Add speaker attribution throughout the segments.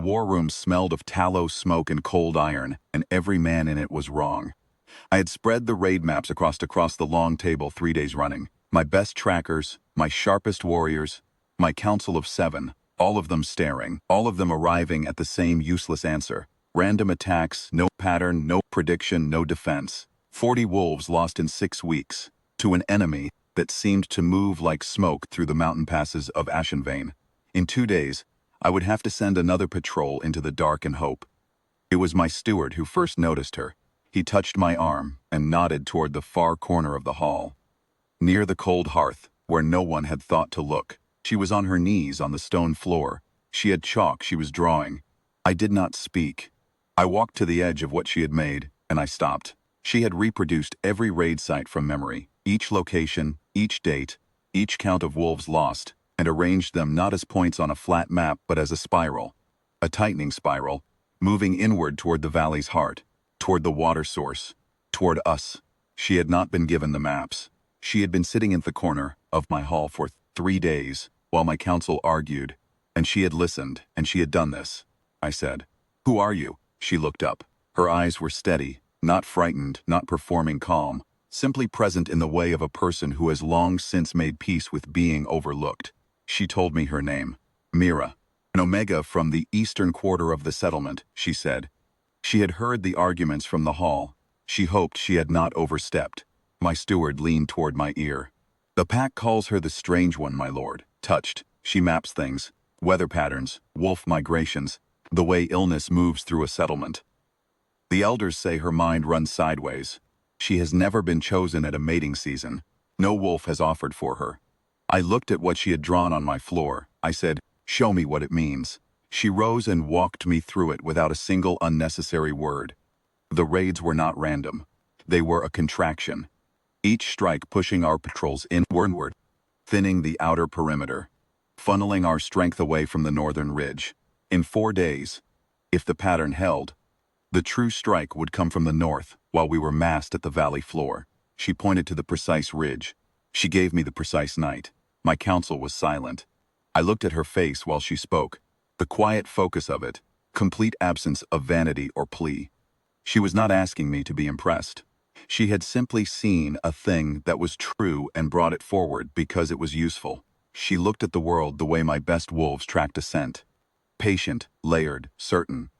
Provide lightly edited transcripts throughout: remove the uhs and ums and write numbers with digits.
Speaker 1: war room smelled of tallow smoke and cold iron, and every man in it was wrong. I had spread the raid maps across the long table 3 days running. My best trackers, my sharpest warriors, my council of 7, all of them staring, all of them arriving at the same useless answer. Random attacks, no pattern, no prediction, no defense. 40 wolves lost in 6 weeks, to an enemy that seemed to move like smoke through the mountain passes of Ashenvane. In 2 days, I would have to send another patrol into the dark and hope. It was my steward who first noticed her. He touched my arm and nodded toward the far corner of the hall. Near the cold hearth, where no one had thought to look, she was on her knees on the stone floor. She had chalk she was drawing. I did not speak. I walked to the edge of what she had made, and I stopped. She had reproduced every raid site from memory, each location, each date, each count of wolves lost, and arranged them not as points on a flat map but as a spiral. A tightening spiral, moving inward toward the valley's heart, toward the water source, toward us. She had not been given the maps. She had been sitting in the corner of my hall for 3 days, while my council argued, and she had listened, and she had done this. I said, "Who are you?" She looked up. Her eyes were steady, not frightened, not performing calm, simply present in the way of a person who has long since made peace with being overlooked. She told me her name, Mira, an Omega from the eastern quarter of the settlement, she said. She had heard the arguments from the hall. She hoped she had not overstepped. My steward leaned toward my ear. "The pack calls her the Strange One, my lord." Touched, she maps things, weather patterns, wolf migrations, the way illness moves through a settlement. The elders say her mind runs sideways. She has never been chosen at a mating season. No wolf has offered for her. I looked at what she had drawn on my floor. I said, "Show me what it means." She rose and walked me through it without a single unnecessary word. The raids were not random. They were a contraction. Each strike pushing our patrols inward, thinning the outer perimeter, funneling our strength away from the northern ridge. In 4 days, if the pattern held, the true strike would come from the north while we were massed at the valley floor. She pointed to the precise ridge. She gave me the precise night. My counsel was silent. I looked at her face while she spoke. The quiet focus of it, complete absence of vanity or plea. She was not asking me to be impressed. She had simply seen a thing that was true and brought it forward because it was useful. She looked at the world the way my best wolves tracked a scent. Patient, layered, certain.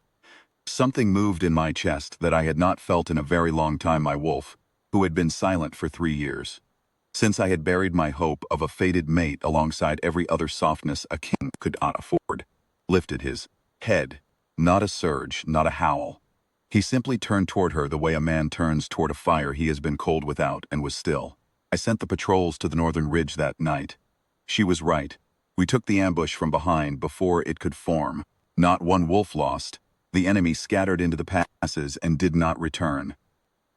Speaker 1: Something moved in my chest that I had not felt in a very long time. My wolf, who had been silent for 3 years. Since I had buried my hope of a fated mate alongside every other softness a king could not afford, lifted his head, not a surge, not a howl. He simply turned toward her the way a man turns toward a fire he has been cold without, and was still. I sent the patrols to the northern ridge that night. She was right. We took the ambush from behind before it could form. Not one wolf lost. The enemy scattered into the passes and did not return.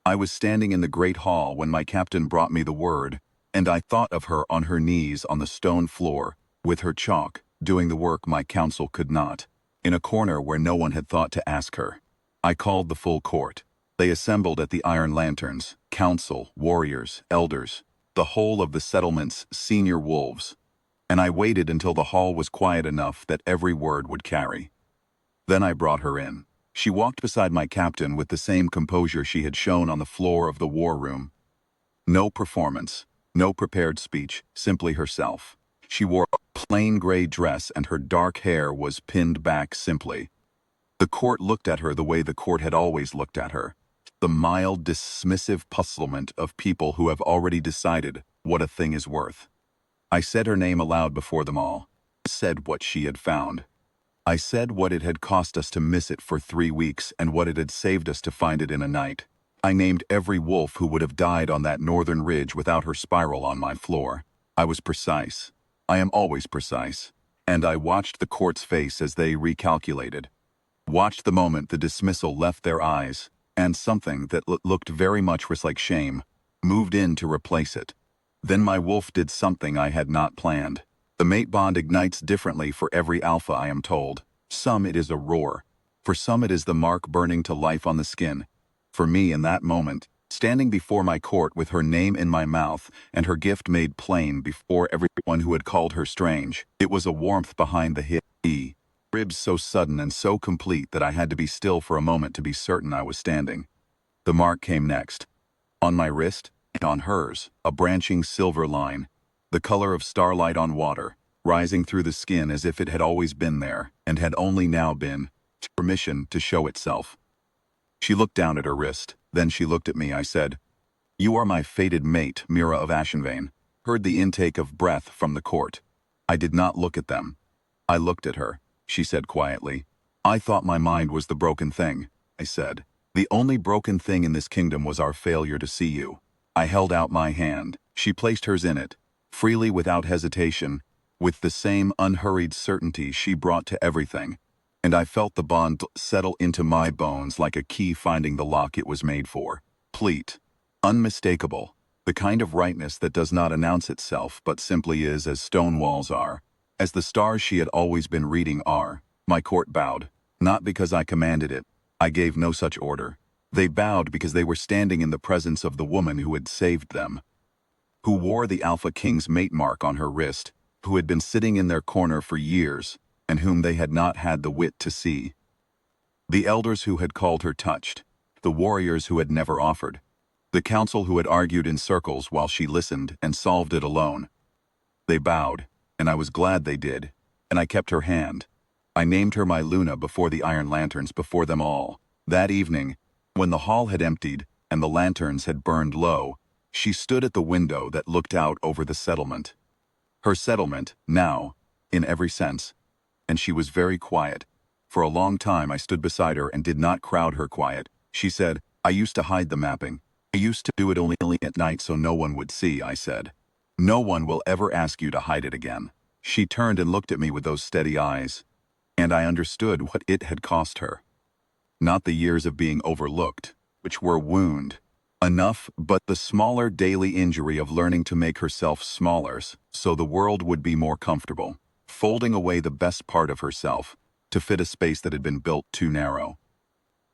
Speaker 1: I was standing in the great hall when my captain brought me the word, and I thought of her on her knees on the stone floor, with her chalk, doing the work my council could not, in a corner where no one had thought to ask her. I called the full court. They assembled at the Iron Lanterns, council, warriors, elders, the whole of the settlement's senior wolves, and I waited until the hall was quiet enough that every word would carry. Then I brought her in. She walked beside my captain with the same composure she had shown on the floor of the war room. No performance, no prepared speech, simply herself. She wore a plain gray dress and her dark hair was pinned back simply. The court looked at her the way the court had always looked at her. The mild, dismissive puzzlement of people who have already decided what a thing is worth. I said her name aloud before them all. I said what she had found. I said what it had cost us to miss it for 3 weeks and what it had saved us to find it in a night. I named every wolf who would have died on that northern ridge without her spiral on my floor. I was precise. I am always precise. And I watched the court's face as they recalculated. Watched the moment the dismissal left their eyes, and something that looked very much like shame moved in to replace it. Then my wolf did something I had not planned. The mate bond ignites differently for every alpha, I am told. Some it is a roar. For some it is the mark burning to life on the skin. For me, in that moment, standing before my court with her name in my mouth and her gift made plain before everyone who had called her strange, it was a warmth behind the hit. ribs so sudden and so complete that I had to be still for a moment to be certain I was standing. The mark came next. On my wrist, and on hers, a branching silver line, the color of starlight on water, rising through the skin as if it had always been there, and had only now been permission to show itself. She looked down at her wrist, then she looked at me. I said, "You are my fated mate, Mira of Ashenvane." Heard the intake of breath from the court. I did not look at them. I looked at her. She said quietly, "I thought my mind was the broken thing." I said, "The only broken thing in this kingdom was our failure to see you." I held out my hand. She placed hers in it, freely without hesitation, with the same unhurried certainty she brought to everything, and I felt the bond settle into my bones like a key finding the lock it was made for. Complete. Unmistakable. The kind of rightness that does not announce itself but simply is as stone walls are, as the stars she had always been reading are. My court bowed, not because I commanded it. I gave no such order. They bowed because they were standing in the presence of the woman who had saved them, who wore the Alpha King's mate mark on her wrist, who had been sitting in their corner for years, and whom they had not had the wit to see. The elders who had called her touched, the warriors who had never offered, the council who had argued in circles while she listened and solved it alone. They bowed, and I was glad they did, and I kept her hand. I named her my Luna before the iron lanterns, before them all. That evening, when the hall had emptied and the lanterns had burned low, she stood at the window that looked out over the settlement. Her settlement, now, in every sense. And she was very quiet. For a long time I stood beside her and did not crowd her quiet. She said, "I used to hide the mapping. I used to do it only at night so no one would see," I said. "No one will ever ask you to hide it again." She turned and looked at me with those steady eyes, and I understood what it had cost her. Not the years of being overlooked, which were wound enough, but the smaller daily injury of learning to make herself smaller so the world would be more comfortable, folding away the best part of herself to fit a space that had been built too narrow.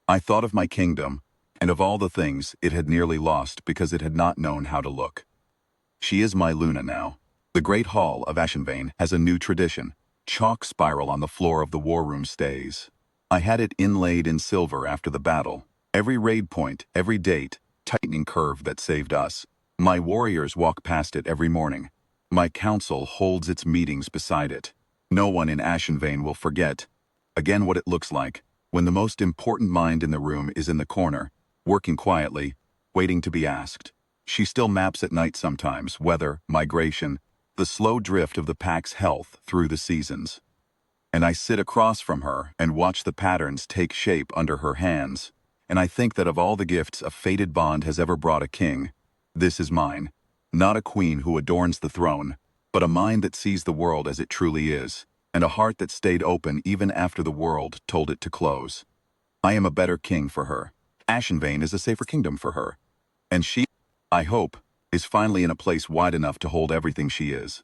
Speaker 1: I thought of my kingdom, and of all the things it had nearly lost because it had not known how to look. She is my Luna now. The great hall of Ashenvane has a new tradition. Chalk spiral on the floor of the war room stays. I had it inlaid in silver after the battle. Every raid point, every date, tightening curve that saved us. My warriors walk past it every morning. My council holds its meetings beside it. No one in Ashenvane will forget again what it looks like when the most important mind in the room is in the corner, working quietly, waiting to be asked. She still maps at night sometimes, weather, migration, the slow drift of the pack's health through the seasons. And I sit across from her and watch the patterns take shape under her hands, and I think that of all the gifts a fated bond has ever brought a king, this is mine. Not a queen who adorns the throne, but a mind that sees the world as it truly is, and a heart that stayed open even after the world told it to close. I am a better king for her. Ashenvane is a safer kingdom for her. And she, I hope, is finally in a place wide enough to hold everything she is.